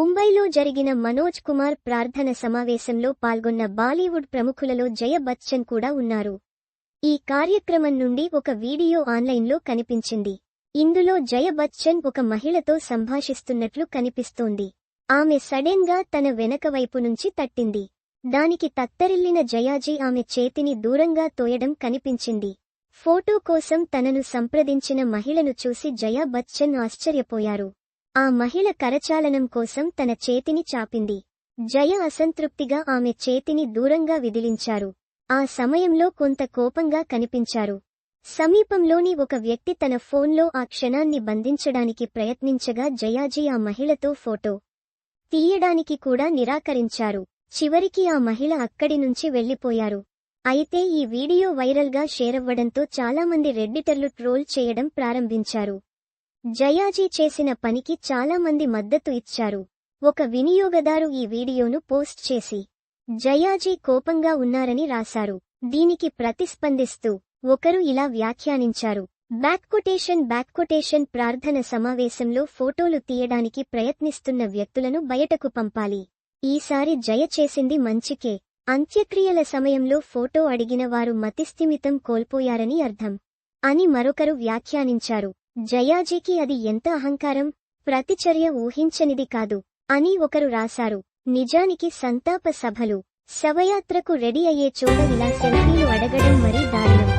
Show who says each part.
Speaker 1: ముంబైలో జరిగిన మనోజ్ కుమార్ ప్రార్థన సమావేశంలో పాల్గొన్న బాలీవుడ్ ప్రముఖులలో జయ బచ్చన్ కూడా ఉన్నారు. ఈ కార్యక్రమం నుండి ఒక వీడియో ఆన్లైన్లో కనిపించింది. ఇందులో జయ బచ్చన్ ఒక మహిళతో సంభాషిస్తున్నట్లు కనిపిస్తోంది. ఆమె సడెన్ గా తన వెనక వైపు నుంచి తట్టింది. దానికి తత్తరిల్లిన జయాజీ ఆమె చేతిని దూరంగా తోయడం కనిపించింది. ఫోటో కోసం తనను సంప్రదించిన మహిళను చూసి జయా బచ్చన్ ఆశ్చర్యపోయారు. ఆ మహిళ కరచాలనం కోసం తన చేతిని చాపింది. జయ అసంతృప్తిగా ఆమె చేతిని దూరంగా విదిలించారు. ఆ సమయంలో కొంత కోపంగా కనిపించారు. సమీపంలోని ఒక వ్యక్తి తన ఫోన్లో ఆ క్షణాన్ని బంధించడానికి ప్రయత్నించగా జయాజీ ఆ మహిళతో ఫోటో తీయడానికి కూడా నిరాకరించారు. చివరికి ఆ మహిళ అక్కడి నుంచి వెళ్లిపోయారు. అయితే ఈ వీడియో వైరల్గా షేరవ్వడంతో చాలామంది రెడ్డిటర్లు ట్రోల్ చేయడం ప్రారంభించారు. జయాజీ చేసిన పనికి చాలా మంది మద్దతు ఇచ్చారు. ఒక వినియోగదారు ఈ వీడియోను పోస్ట్ చేసి జయాజీ కోపంగా ఉన్నారని రాశారు. దీనికి ప్రతిస్పందిస్తూ ఒకరు ఇలా వ్యాఖ్యానించారు: బ్యాక్కొటేషన్ ప్రార్థన సమావేశంలో ఫోటోలు తీయడానికి ప్రయత్నిస్తున్న వ్యక్తులను బయటకు పంపాలి. ఈసారి జయ చేసింది మంచికే. అంత్యక్రియల సమయంలో ఫోటో అడిగిన వారు మతిస్థిమితం కోల్పోయారని అర్థం అని మరొకరు వ్యాఖ్యానించారు. జయాజీకి అది ఎంత అహంకారం, ప్రతిచర్య ఊహించనిది కాదు అని ఒకరు రాశారు. నిజానికి సంతాప సభలు, శవయాత్రకు రెడీ అయ్యే చోట ఇలా సెల్ఫీలు అడగడం మరీ దారుణం.